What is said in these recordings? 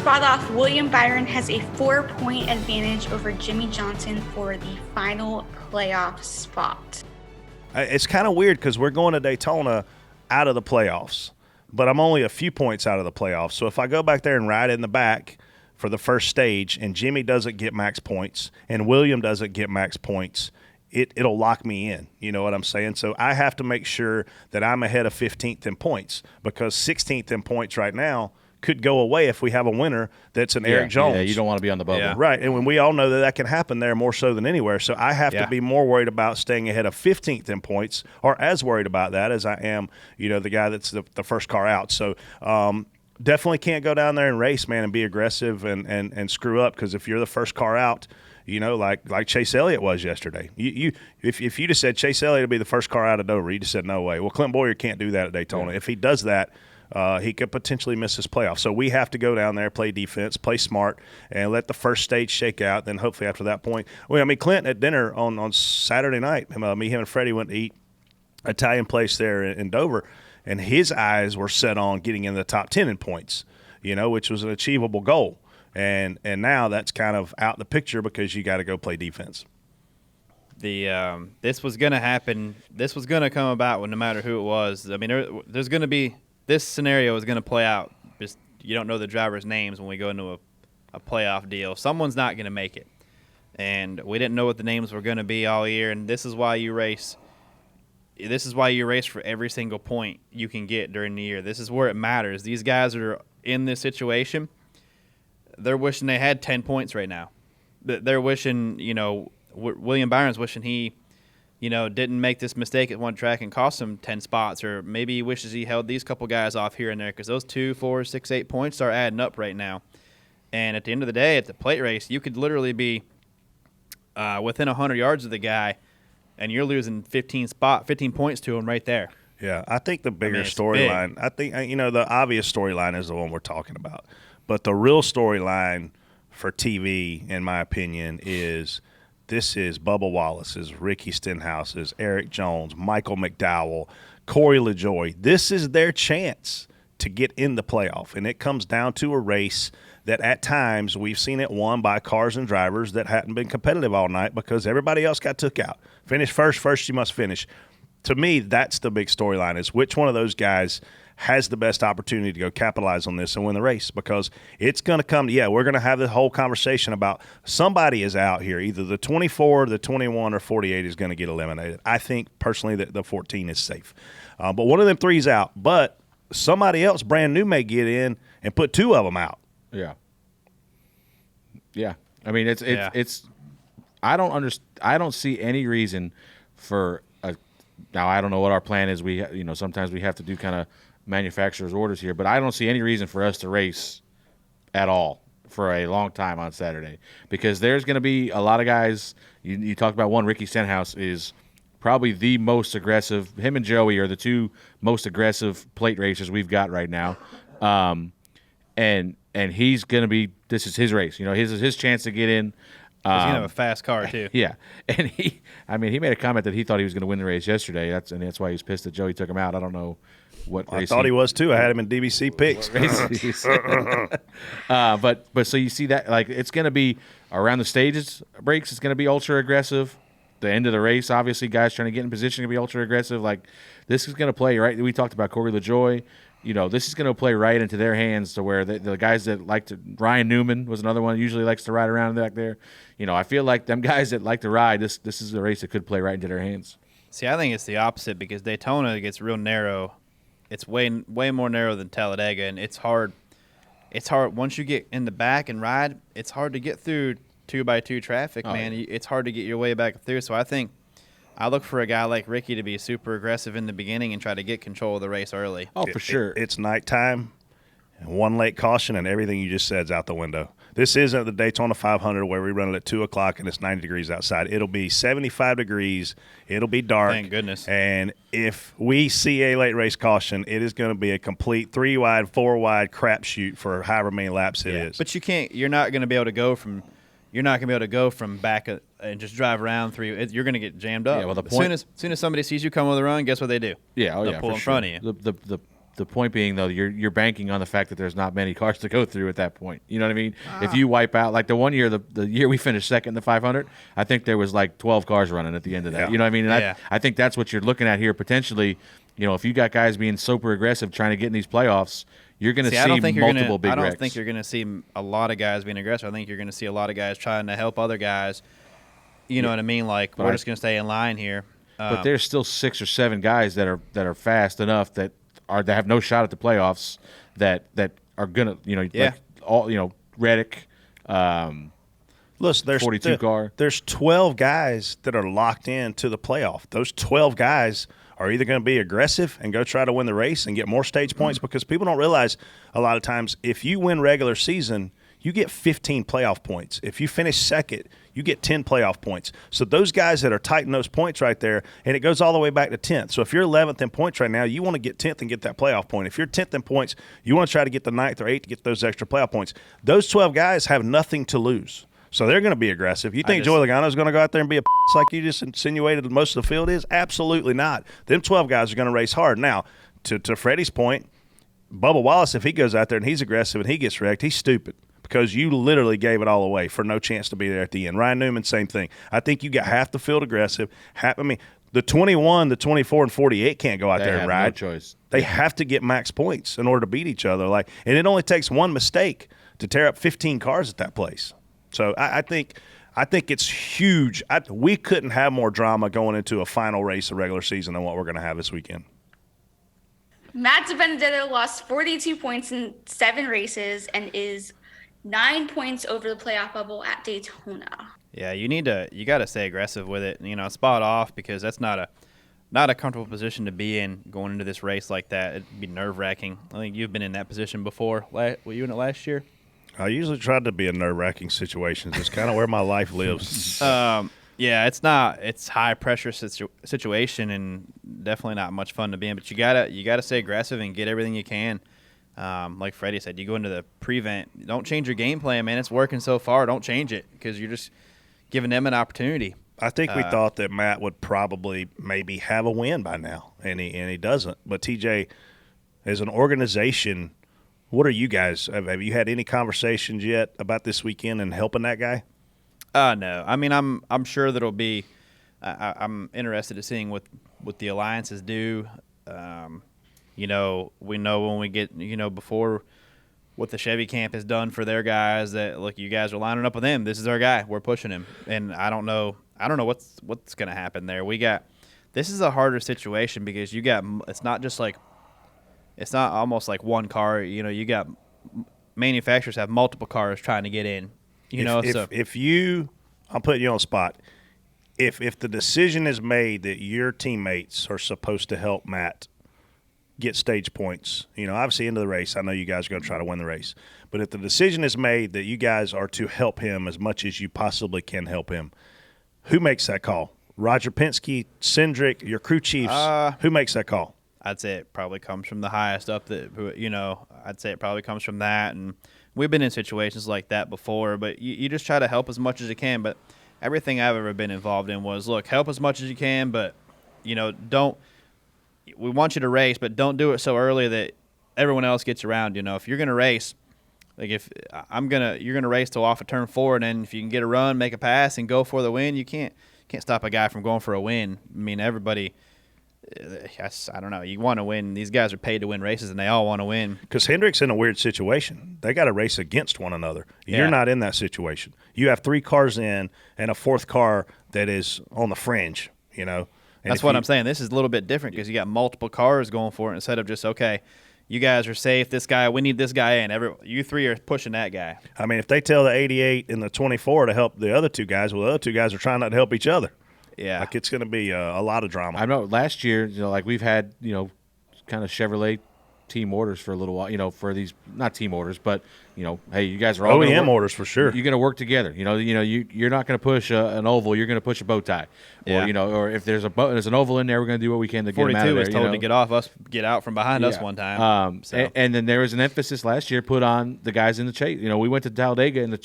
spot off, William Byron has a 4-point advantage over Jimmy Johnson for the final playoff spot. It's kind of weird because we're going to Daytona out of the playoffs, but I'm only a few points out of the playoffs. So if I go back there and ride in the back for the first stage and Jimmy doesn't get max points and William doesn't get max points, it'll lock me in. You know what I'm saying? So I have to make sure that I'm ahead of 15th in points, because 16th in points right now could go away if we have a winner that's an Eric Jones. Yeah, you don't want to be on the bubble. Yeah. Right, and when we all know that can happen there more so than anywhere. So I have to be more worried about staying ahead of 15th in points, or as worried about that as I am, the guy that's the first car out. So definitely can't go down there and race, man, and be aggressive and screw up, because if you're the first car out, like Chase Elliott was yesterday. If you just said Chase Elliott would be the first car out of Dover, you just said no way. Well, Clint Boyer can't do that at Daytona. Yeah. If he does that, he could potentially miss his playoff. So we have to go down there, play defense, play smart, and let the first stage shake out. Then hopefully after that point, Clint at dinner on Saturday night, him and Freddie went to eat Italian place there in Dover, and his eyes were set on getting in the top 10 in points, which was an achievable goal. And now that's kind of out the picture because you got to go play defense. This was going to happen. This was going to come about no matter who it was. I mean, there's going to be – this scenario is going to play out. Just you don't know the drivers' names when we go into a playoff deal. Someone's not going to make it. And we didn't know what the names were going to be all year, and this is why you race. This is why you race for every single point you can get during the year. This is where it matters. These guys are in this situation. They're wishing they had 10 points right now. They're wishing, William Byron's wishing he, didn't make this mistake at one track and cost him 10 spots, or maybe he wishes he held these couple guys off here and there, because those 2, 4, 6, 8 points are adding up right now. And at the end of the day, at the plate race, you could literally be within 100 yards of the guy, and you're losing 15 points to him right there. Yeah, I think the bigger storyline, I think, the obvious storyline is the one we're talking about. But the real storyline for TV, in my opinion, is Bubba Wallace's, Ricky Stenhouse's, Eric Jones, Michael McDowell, Corey LaJoie. This is their chance to get in the playoff, and it comes down to a race that at times we've seen it won by cars and drivers that hadn't been competitive all night because everybody else got took out. Finish first you must finish. To me, that's the big storyline, is which one of those guys has the best opportunity to go capitalize on this and win the race, because it's going to come – we're going to have the whole conversation about somebody is out here. Either the 24, the 21, or 48 is going to get eliminated. I think personally that the 14 is safe. But one of them three is out. But somebody else brand new may get in and put 2 of them out. Yeah. Yeah. I mean, it's I don't see any reason for now I don't know what our plan is. We sometimes we have to do kind of manufacturer's orders here, but I don't see any reason for us to race at all for a long time on Saturday, because there's going to be a lot of guys. You talked about one. Ricky Stenhouse is probably the most aggressive. Him and Joey are the 2 most aggressive plate racers we've got right now. And he's going to be – this is his race. His chance to get in. He's going to have a fast car too. Yeah. And he made a comment that he thought he was going to win the race yesterday. That's why he was pissed that Joey took him out. I don't know what race. I thought he was too. I had him in DBC picks. But so you see that, like, it's going to be around the stages breaks. It's going to be ultra aggressive. The end of the race, obviously, guys trying to get in position to be ultra aggressive. Like, this is going to play right. We talked about Corey LaJoie. This is going to play right into their hands, to where the guys that like to – Ryan Newman was another one who usually likes to ride around back there. I feel like them guys that like to ride, this is a race that could play right into their hands. See, I think it's the opposite, because Daytona gets real narrow. It's way more narrow than Talladega, and it's hard. It's hard once you get in the back and ride. It's hard to get through 2x2 traffic, man. Yeah. It's hard to get your way back through. So I think I look for a guy like Ricky to be super aggressive in the beginning and try to get control of the race early. Oh, for sure. It's nighttime, and one late caution, and everything you just said is out the window. This isn't the Daytona 500 where we run it at 2 o'clock and it's 90 degrees outside. It'll be 75 degrees. It'll be dark. Thank goodness. And if we see a late race caution, it is going to be a complete 3-wide, 4-wide crapshoot for however many laps it is. But you're not going to be able to go from back and just drive around through. You're going to get jammed up. Yeah, well, as soon as somebody sees you come with a run, guess what they do? Yeah, they'll pull in front of you. the point being, though, you're banking on the fact that there's not many cars to go through at that point. You know what I mean? If you wipe out, like the one year, the year we finished second in the 500, I think there was like 12 cars running at the end of that. Yeah. You know what I mean? And Yeah. I think that's what you're looking at here potentially. You know, if you got guys being super aggressive trying to get in these playoffs, you're going to see multiple big wrecks. I don't think you're going to see a lot of guys being aggressive. I think you're going to see a lot of guys trying to help other guys. You know what I mean? Like, we're just going to stay in line here. But there's still 6 or 7 guys that are fast enough that have no shot at the playoffs that are gonna like all Reddick. Listen, there's 42 car. There's 12 guys that are locked in to the playoff. Those 12 guys are either going to be aggressive and go try to win the race and get more stage points, because people don't realize a lot of times if you win regular season, you get 15 playoff points. If you finish second, you get 10 playoff points. So those guys that are tight in those points right there, and it goes all the way back to 10th. So if you're 11th in points right now, you want to get 10th and get that playoff point. If you're 10th in points, you want to try to get the 9th or 8th to get those extra playoff points. Those 12 guys have nothing to lose. So they're going to be aggressive. You think Joey Logano is going to go out there and be a like you just insinuated most of the field is? Absolutely not. Them 12 guys are going to race hard. Now, to Freddie's point, Bubba Wallace, if he goes out there and he's aggressive and he gets wrecked, he's stupid, because you literally gave it all away for no chance to be there at the end. Ryan Newman, same thing. I think you got half the field aggressive. The 21, the 24, and 48 can't go out there and ride. No choice. They have to get max points in order to beat each other. And it only takes one mistake to tear up 15 cars at that place. So I think it's huge. We couldn't have more drama going into a final race of regular season than what we're going to have this weekend. Matt DiBenedetto lost 42 points in 7 races and is 9 points over the playoff bubble at Daytona. Yeah, you got to stay aggressive with it. Spot off, because that's not a comfortable position to be in going into this race like that. It'd be nerve-wracking. I think you've been in that position before. Were you in it last year? I usually try to be in nerve-wracking situations. It's kind of where my life lives. Yeah, it's high pressure situation, and definitely not much fun to be in. But you gotta stay aggressive and get everything you can. Like Freddie said, you go into the prevent. Don't change your game plan, man. It's working so far. Don't change it, because you're just giving them an opportunity. I think we thought that Matt would probably maybe have a win by now, and he doesn't. But TJ, as an organization, what are you guys? Have you had any conversations yet about this weekend and helping that guy? No. I mean, I'm sure that it'll be. I'm interested in seeing what the alliances do. We know when we get before what the Chevy camp has done for their guys, that look, you guys are lining up with him. This is our guy. We're pushing him, and I don't know what's going to happen there. This is a harder situation, because it's not almost like one car. You got manufacturers have multiple cars trying to get in. I'm putting you on the spot. If the decision is made that your teammates are supposed to help Matt get stage points, obviously into the race, I know you guys are going to try to win the race. But if the decision is made that you guys are to help him as much as you possibly can help him, who makes that call? Roger Penske, Cindric, your crew chiefs, who makes that call? I'd say it probably comes from the highest up I'd say it probably comes from that. And we've been in situations like that before, but you just try to help as much as you can. But everything I've ever been involved in was, look, help as much as you can, but, we want you to race, but don't do it so early that everyone else gets around. If you're going to race, like you're going to race till off of turn 4, and then if you can get a run, make a pass, and go for the win, you can't stop a guy from going for a win. I mean, everybody, I don't know. You want to win. These guys are paid to win races, and they all want to win. Because Hendrick's in a weird situation. They got to race against one another. Yeah. You're not in that situation. You have 3 cars in and a 4th car that is on the fringe, And that's what I'm saying. This is a little bit different, because you got multiple cars going for it, instead of just, okay, you guys are safe. This guy, we need this guy in. You 3 are pushing that guy. I mean, if they tell the 88 and the 24 to help the other 2 guys, well, the other 2 guys are trying not to help each other. Yeah. Like, it's going to be a lot of drama. I know last year, like we've had, kind of Chevrolet team orders for a little while, for these, not team orders, but, hey, you guys are all OEM orders for sure. You're going to work together. You're not going to push an oval. You're going to push a bow tie. Yeah. Or if there's an oval in there, we're going to do what we can to get them out of there. 42 was told to get out from behind us one time. And then there was an emphasis last year put on the guys in the chase. We went to Talladega in the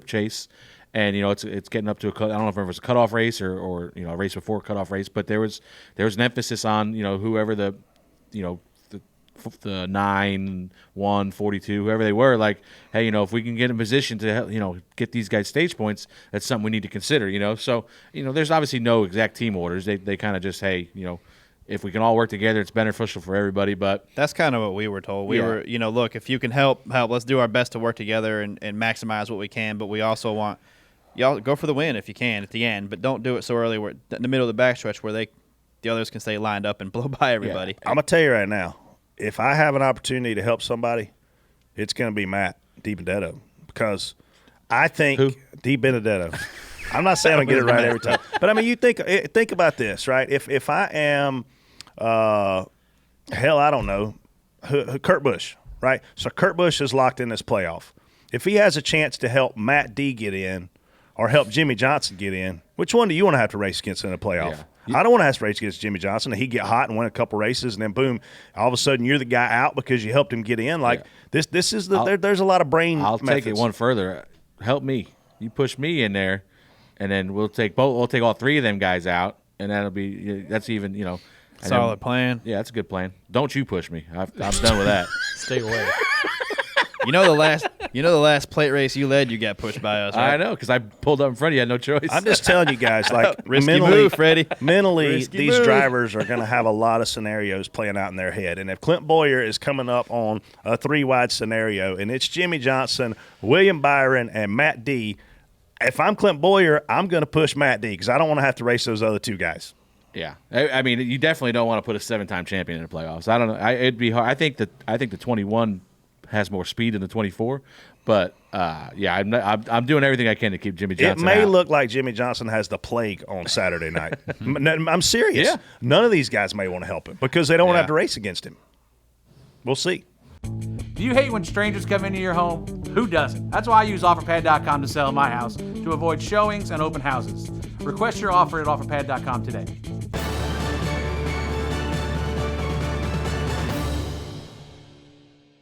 chase, and it's getting up to I don't know if it was a cutoff race or a race before a cutoff race, but there was an emphasis on whoever the 9, 1, 42, whoever they were, like, hey, if we can get in position to, get these guys stage points, that's something we need to consider, So, there's obviously no exact team orders. They kind of just, hey, if we can all work together, it's beneficial for everybody. But that's kind of what we were told. We were, look, if you can help, let's do our best to work together and maximize what we can. But we also want y'all go for the win if you can at the end, but don't do it so early. We're in the middle of the backstretch where the others can stay lined up and blow by everybody. Yeah. I'm gonna tell you right now, if I have an opportunity to help somebody, it's gonna be Matt DiBenedetto, because I think DiBenedetto. I'm not saying I get it right every time, but I mean, you think about this, right? If I am, hell, I don't know, Kurt Busch, right? So Kurt Busch is locked in this playoff. If he has a chance to help Matt D get in, or help Jimmy Johnson get in, which one do you want to have to race against in a playoff? Yeah. I don't want to have to race against Jimmy Johnson, and he get hot and win a couple races, and then boom, all of a sudden you're the guy out because you helped him get in. Like this is there's a lot of brain. I'll methods. take it one further. Help me. You push me in there, and then we'll take all 3 of them guys out, and that's even solid plan. Yeah, that's a good plan. Don't you push me. I'm done with that. Stay away. The last plate race you led, you got pushed by us. Right? I know, because I pulled up in front of you. I had no choice. I'm just telling you guys, like Risky move, Freddie. Mentally, Risky these move. drivers are going to have a lot of scenarios playing out in their head. And if Clint Boyer is coming up on a 3-wide scenario, and it's Jimmy Johnson, William Byron, and Matt D, if I'm Clint Boyer, I'm going to push Matt D because I don't want to have to race those other 2 guys. Yeah, I mean, you definitely don't want to put a 7-time champion in the playoffs. I don't know. It'd be hard. I think the 21 has more speed than the 24, but I'm doing everything I can to keep Jimmy Johnson. It may out. look like Jimmy Johnson has the plague on Saturday night. I'm serious. Yeah. None of these guys may want to help him because they don't want to have to race against him. We'll see. Do you hate when strangers come into your home? Who doesn't? That's why I use OfferPad.com to sell my house to avoid showings and open houses. Request your offer at OfferPad.com today.